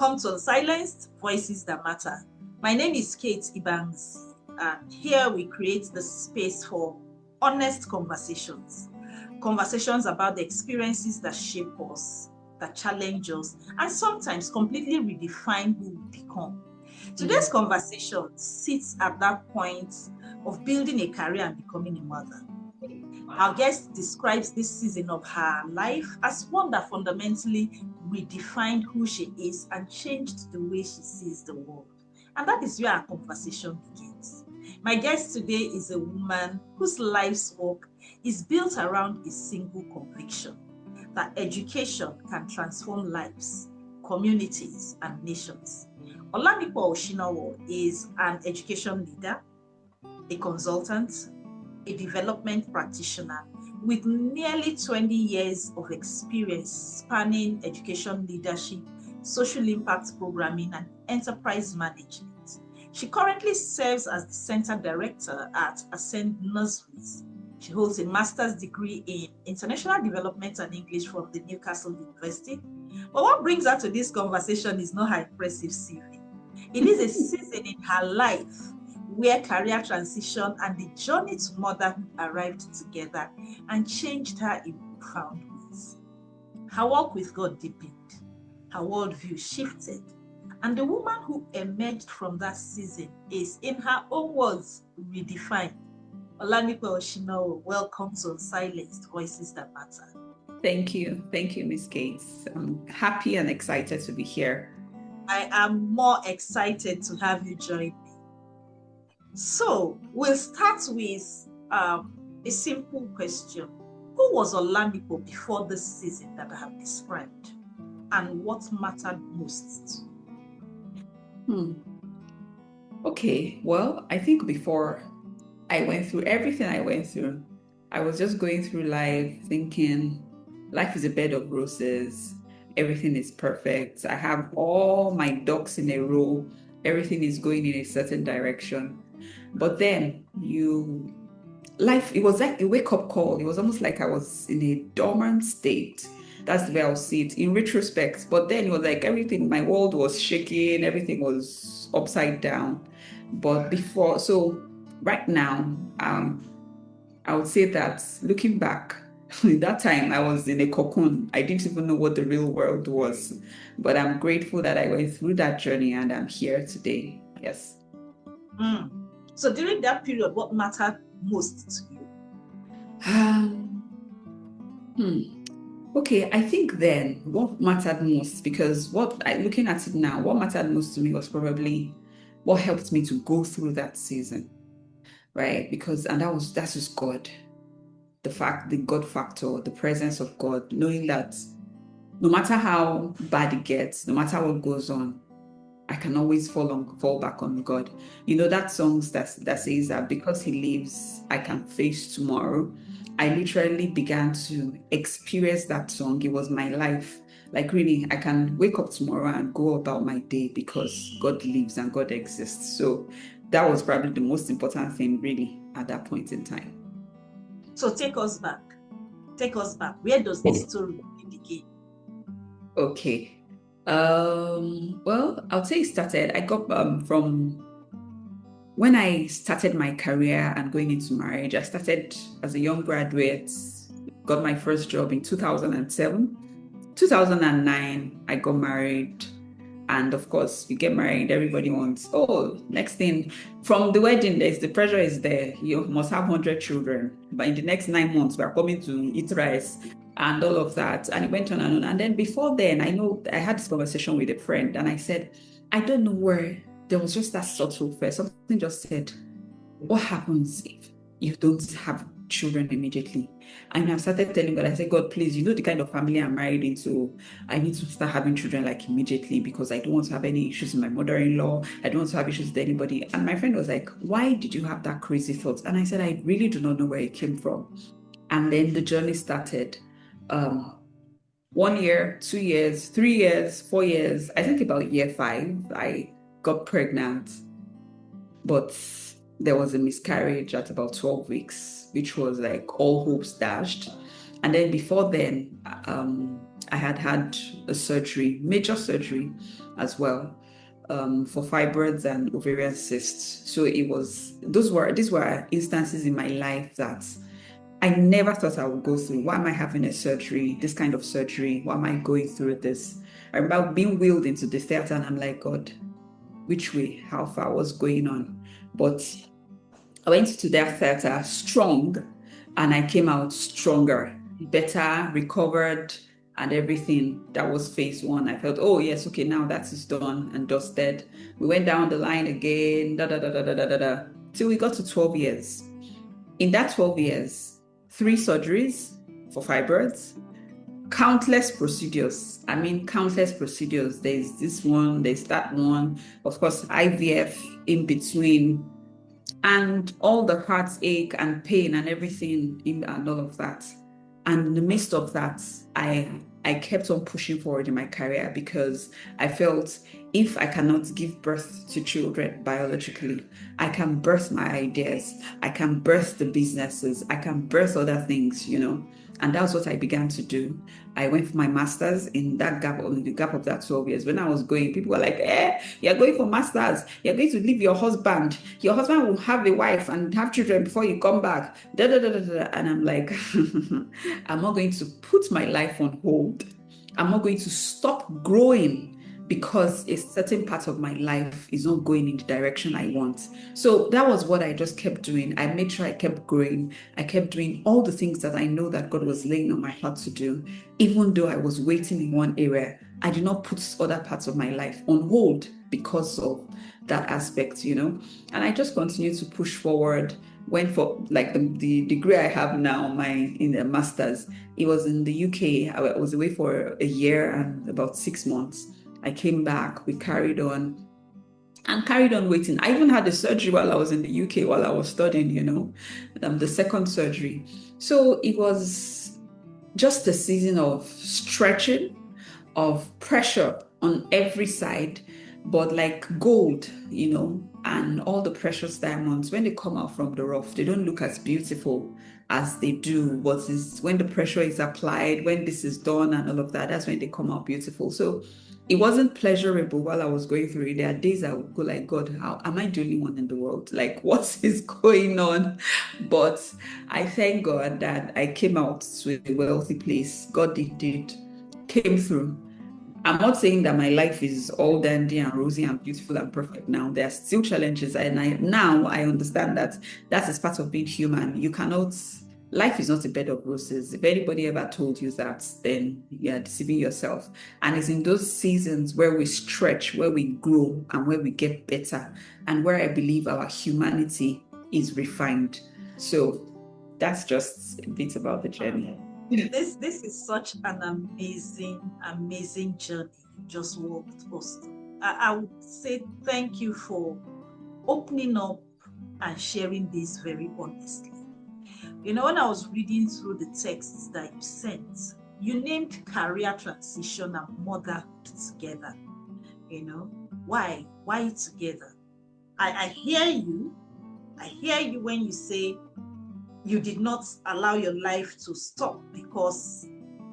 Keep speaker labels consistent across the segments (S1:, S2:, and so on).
S1: Welcome to Unsilenced Voices That Matter. My name is Kate Ibanks, and here we create the space for honest conversations. Conversations about the experiences that shape us, that challenge us, and sometimes completely redefine who we become. Today's conversation sits at that point of building a career and becoming a mother. Our guest describes this season of her life as one that fundamentally redefined who she is and changed the way she sees the world. And that is where our conversation begins. My guest today is a woman whose life's work is built around a single conviction: that education can transform lives, communities, and nations. Olamipo Oshinowo is an education leader, a consultant, a development practitioner with nearly 20 years of experience spanning education leadership, social impact programming, and enterprise management. She currently serves as the Center Director at Ascend Nurseries. She holds a master's degree in international development and English from the Newcastle University. But what brings her to this conversation is not her impressive CV. It is a season in her life where career transition and the journey to motherhood arrived together and changed her in profound ways. Her walk with God deepened, her worldview shifted, and the woman who emerged from that season is, in her own words, redefined. Olamipo Oshinowo, welcome to Silenced Voices That Matter.
S2: Thank you, Miss Gates. I'm happy and excited to be here.
S1: I am more excited to have you join me. So we'll start with a simple question. Who was Olamipo before this season that I have described? And what mattered most?
S2: Okay, well, I think before I went through everything I went through, I was just going through life thinking life is a bed of roses. Everything is perfect. I have all my ducks in a row. Everything is going in a certain direction. But then it was like a wake-up call. It was almost like I was in a dormant state. That's the way I'll see it in retrospect. But then it was like everything, my world was shaking, everything was upside down. But before, so right now, I would say that looking back, that time I was in a cocoon. I didn't even know what the real world was. But I'm grateful that I went through that journey and I'm here today. Yes.
S1: So during that period, what mattered most to
S2: you? Okay, I think then what mattered most, because looking at it now, what mattered most to me was probably what helped me to go through that season, right? That's just God. The God factor, the presence of God, knowing that no matter how bad it gets, no matter what goes on, I can always fall back on God. You know that song that says that because He lives, I can face tomorrow. I literally began to experience that song. It was my life. Like really, I can wake up tomorrow and go about my day because God lives and God exists. So that was probably the most important thing really at that point in time.
S1: So take us back. Where does this story begin?
S2: Okay. Well, I'll say it started. I got from when I started my career and going into marriage. I started as a young graduate, got my first job in 2007. 2009, I got married. And of course, you get married, everybody wants, next thing, from the wedding, the pressure is there. You must have 100 children. But in the next 9 months, we're coming to eat rice and all of that. And it went on and on. And then before then, I know I had this conversation with a friend and I said, I don't know where there was just that subtle fear. Something just said, what happens if you don't have children immediately? And I started telling God, I said, God, please, you know the kind of family I'm married into. I need to start having children like immediately because I don't want to have any issues with my mother-in-law. I don't want to have issues with anybody. And my friend was like, why did you have that crazy thought? And I said, I really do not know where it came from. And then the journey started. 1 year, 2 years, 3 years, 4 years. I think about year 5, I got pregnant. But there was a miscarriage at about 12 weeks, which was like all hopes dashed. And then before then, I had had a surgery, major surgery as well, for fibroids and ovarian cysts. So these were instances in my life that I never thought I would go through. Why am I having a surgery, this kind of surgery? Why am I going through this? I remember being wheeled into the theater and I'm like, God, which way? How far was going on? But I went to that theater strong and I came out stronger, better, recovered, and everything. That was phase one. I felt, oh, yes, okay, now that is done and dusted. We went down the line again, da da da da da da da da, till we got to 12 years. In that 12 years, 3 surgeries for fibroids, countless procedures. I mean, countless procedures. There's this one, there's that one, of course, IVF in between, and all the heartache and pain and everything and all of that. And in the midst of that, I kept on pushing forward in my career because I felt if I cannot give birth to children biologically, I can birth my ideas, I can birth the businesses, I can birth other things, And that's what I began to do. I went for my master's in the gap of that 12 years. When I was going, people were like, you're going for master's, you're going to leave your husband will have a wife and have children before you come back. Da, da, da, da, da. And I'm like, I'm not going to put my life on hold. I'm not going to stop growing because a certain part of my life is not going in the direction I want. So that was what I just kept doing. I made sure I kept growing. I kept doing all the things that I know that God was laying on my heart to do. Even though I was waiting in one area, I did not put other parts of my life on hold because of that aspect, And I just continued to push forward. Went for like the degree I have now, in the master's. It was in the UK. I was away for a year and about 6 months. I came back, we carried on waiting. I even had a surgery while I was in the UK while I was studying, the second surgery. So it was just a season of stretching, of pressure on every side, but like gold, and all the precious diamonds, when they come out from the rough, they don't look as beautiful as they do when the pressure is applied, when this is done and all of that, that's when they come out beautiful. So it wasn't pleasurable while I was going through it. There are days I would go like, God, how am I the only one in the world? Like, what is going on? But I thank God that I came out to a wealthy place. God came through. I'm not saying that my life is all dandy and rosy and beautiful and perfect now. There are still challenges. And now I understand that is part of being human. Life is not a bed of roses. If anybody ever told you that, then you're deceiving yourself. And it's in those seasons where we stretch, where we grow, and where we get better, and where I believe our humanity is refined. So that's just a bit about the journey.
S1: This is such an amazing journey you just walked us through. I would say thank you for opening up and sharing this very honestly. When I was reading through the texts that you sent, you named career transition and motherhood together. Why together? I hear you. I hear you when you say you did not allow your life to stop because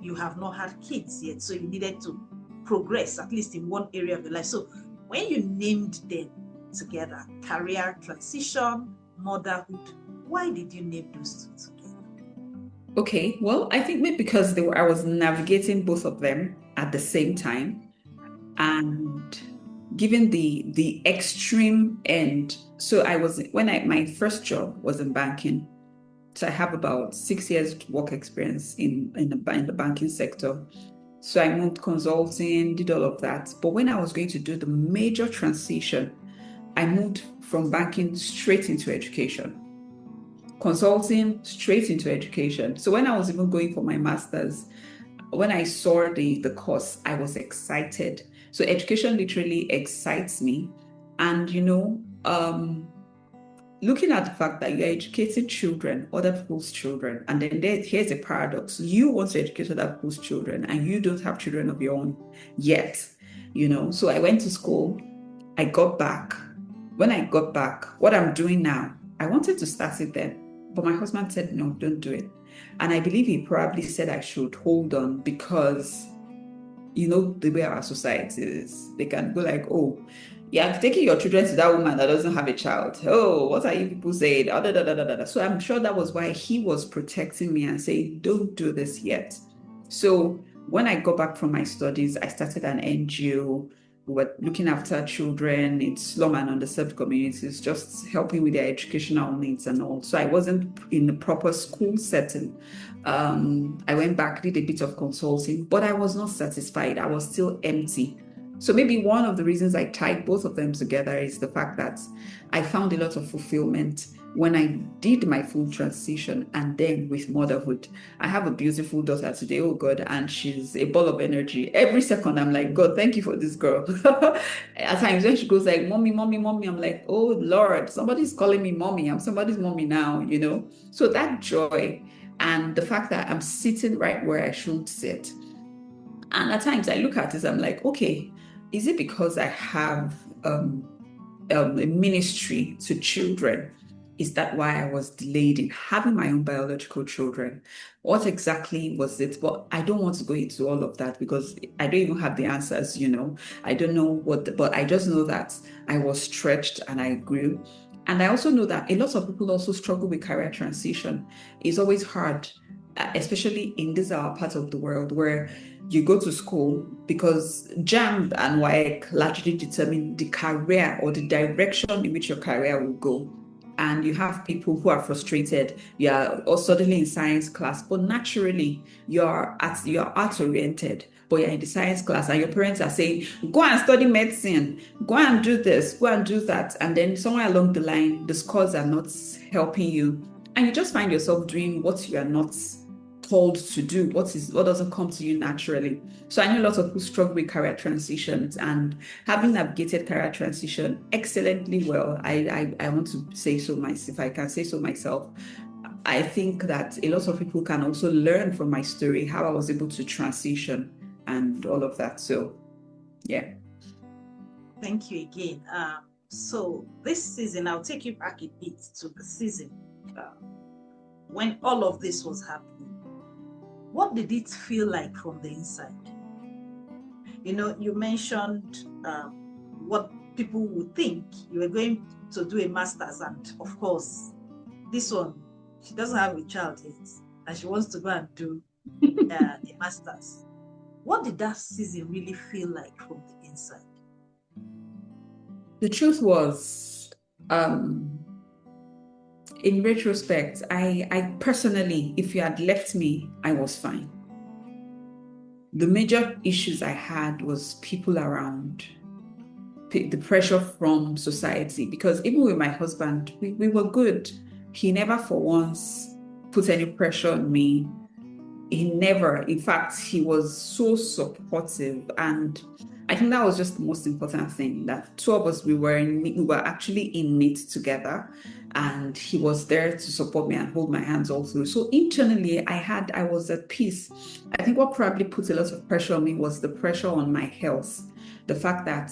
S1: you have not had kids yet. So you needed to progress, at least in one area of your life. So when you named them together, career transition, motherhood, why did you name those two together?
S2: Okay, well, I think maybe because I was navigating both of them at the same time. And given the extreme end, so my first job was in banking. So I have about 6 years work experience in the banking sector. So I moved consulting, did all of that. But when I was going to do the major transition, I moved from banking straight into education. Consulting straight into education. So when I was even going for my master's, when I saw the course, I was excited. So education literally excites me. And looking at the fact that you're educating children, other people's children, and then here's a paradox. You want to educate other people's children and you don't have children of your own yet, So I went to school, I got back. When I got back, what I'm doing now, I wanted to start it then, but my husband said, no, don't do it. And I believe he probably said I should hold on because you know, the way our society is, they can go like, oh, yeah, taking your children to that woman that doesn't have a child. Oh, what are you people saying? Da, da, da, da, da, da. So I'm sure that was why he was protecting me and saying, don't do this yet. So when I got back from my studies, I started an NGO. We were looking after children in slum and underserved communities, just helping with their educational needs and all. So I wasn't in the proper school setting. I went back, did a bit of consulting, but I was not satisfied. I was still empty. So maybe one of the reasons I tied both of them together is the fact that I found a lot of fulfillment when I did my full transition and then with motherhood. I have a beautiful daughter today, oh God, and she's a ball of energy. Every second I'm like, God, thank you for this girl. At times when she goes like, mommy, mommy, mommy, I'm like, oh Lord, somebody's calling me mommy. I'm somebody's mommy now, you know? So that joy and the fact that I'm sitting right where I should sit. And at times I look at it, I'm like, okay, is it because I have a ministry to children? Is that why I was delayed in having my own biological children? What exactly was it? But I don't want to go into all of that because I don't even have the answers, you know. I don't know but I just know that I was stretched and I grew. And I also know that a lot of people also struggle with career transition. It's always hard, especially in this our part of the world where you go to school because JAMB and WAEC largely determine the career or the direction in which your career will go. And you have people who are frustrated. You are or suddenly in science class, but naturally you're art oriented, but you're in the science class, and your parents are saying, "Go and study medicine, go and do this, go and do that," and then somewhere along the line, the scores are not helping you, and you just find yourself doing what you are not told to do, what doesn't come to you naturally. So I know lots of people struggle with career transitions, and having navigated career transition excellently well, I want to say so myself, if I can say so myself. I think that a lot of people can also learn from my story, how I was able to transition and all of that. So yeah.
S1: Thank you again. So this season, I'll take you back a bit to the season when all of this was happening. What did it feel like from the inside? You know, you mentioned what people would think. You were going to do a master's, and of course, this one, she doesn't have a child yet, and she wants to go and do a master's. What did that season really feel like from the inside?
S2: The truth was, in retrospect, I personally, if you had left me, I was fine. The major issues I had was people around, the pressure from society, because even with my husband, we were good. He never for once put any pressure on me. He never, in fact, he was so supportive. And I think that was just the most important thing, that two of us, we were actually in it together. And he was there to support me and hold my hands all through. So internally, I was at peace. I think what probably put a lot of pressure on me was the pressure on my health. The fact that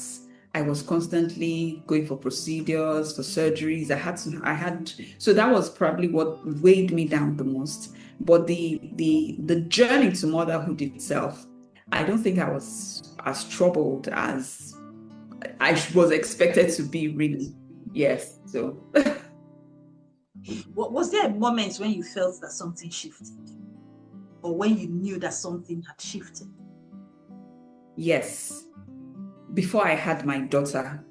S2: I was constantly going for procedures, for surgeries. So that was probably what weighed me down the most. But the journey to motherhood itself, I don't think I was as troubled as I was expected to be, really. Yes. So
S1: Was there a moment when you felt that something shifted, or when you knew that something had shifted?
S2: yes. Before I had my daughter,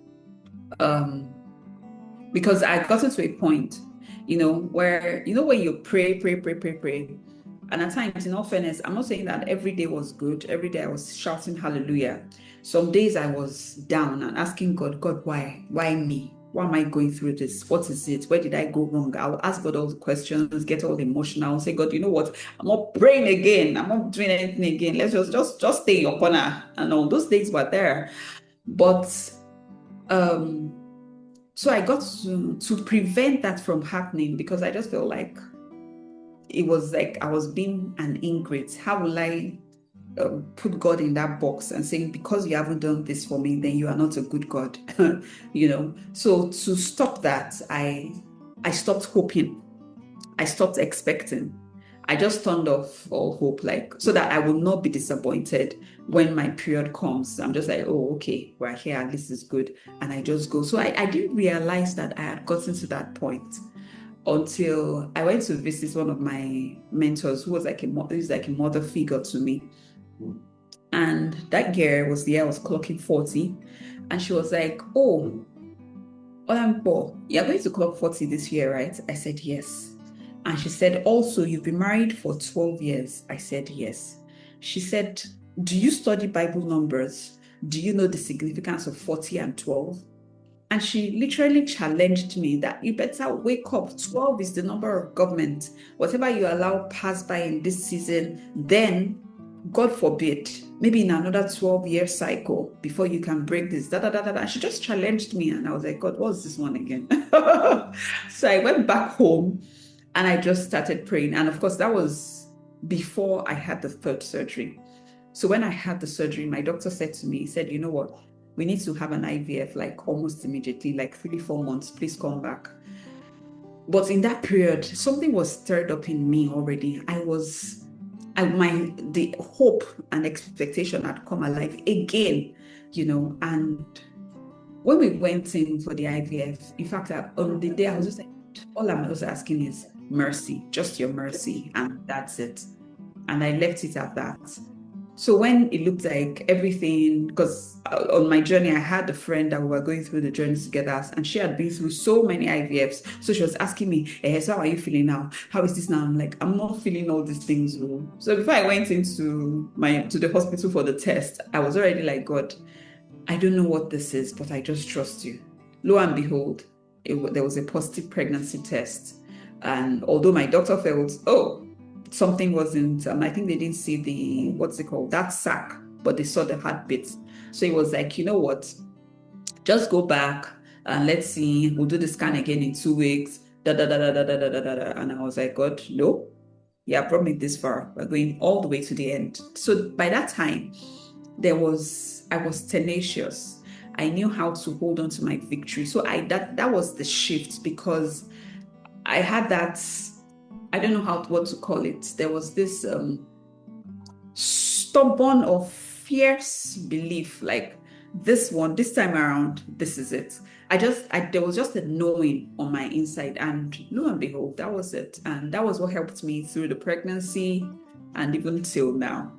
S2: because I got to a point, where, when you pray, pray, pray, pray, pray. And at times, in all fairness, I'm not saying that every day was good. Every day I was shouting hallelujah. Some days I was down and asking God, God, why? Why me? Why am I going through this? What is it? Where did I go wrong? I'll ask God all the questions, get all emotional, say, God, you know what? I'm not praying again. I'm not doing anything again. Let's just stay in your corner. And all those days were there. But so I got to prevent that from happening, because I just felt like it was like I was being an ingrate. How will I put God in that box and saying, because you haven't done this for me, then you are not a good God? So to stop that, I stopped hoping. I stopped expecting. I just turned off all hope, like, so that I will not be disappointed when my period comes. I'm just like, oh, okay, we're here, this is good. And I just go. So I didn't realize that I had gotten to that point until I went to visit one of my mentors who was like who's like a mother figure to me. And that girl was there, I was clocking 40. And she was like, oh, Olamipo, you're going to clock 40 this year, right? I said, yes. And she said, also, you've been married for 12 years. I said, yes. She said, do you study Bible numbers? Do you know the significance of 40 and 12? And she literally challenged me that you better wake up. 12 is the number of government. Whatever you allow pass by in this season, then, God forbid, maybe in another 12-year cycle before you can break this. Da, da, da, da, da. And she just challenged me. And I was like, God, what's this one again? So I went back home and I just started praying. And of course, that was before I had the third surgery. So when I had the surgery, my doctor said to me, he said, you know what? We need to have an IVF like almost immediately, like 3-4 months. Please come back. But in that period, something was stirred up in me already. The hope and expectation had come alive again, and when we went in for the IVF, in fact, on the day I was just like, all I'm also asking is mercy, just your mercy, and that's it. And I left it at that. So when it looked like everything, because on my journey, I had a friend that we were going through the journey together, and she had been through so many IVFs. So she was asking me, so how are you feeling now? How is this now? I'm like, I'm not feeling all these things. Oh. So before I went into to the hospital for the test, I was already like, God, I don't know what this is, but I just trust you. Lo and behold, there was a positive pregnancy test. And although my doctor felt, oh, something wasn't, I think they didn't see that sac, but they saw the heartbeat. So he was like, you know what, just go back and let's see, we'll do the scan again in 2 weeks, da, da, da, da, da, da, da, da, da. And I was like, God, no, yeah, brought me this far. We're going all the way to the end. So by that time, I was tenacious. I knew how to hold on to my victory. So that was the shift, because I had that, I don't know what to call it. There was this stubborn or fierce belief, like this time around, this is it. There was just a knowing on my inside, and lo and behold, that was it. And that was what helped me through the pregnancy and even till now.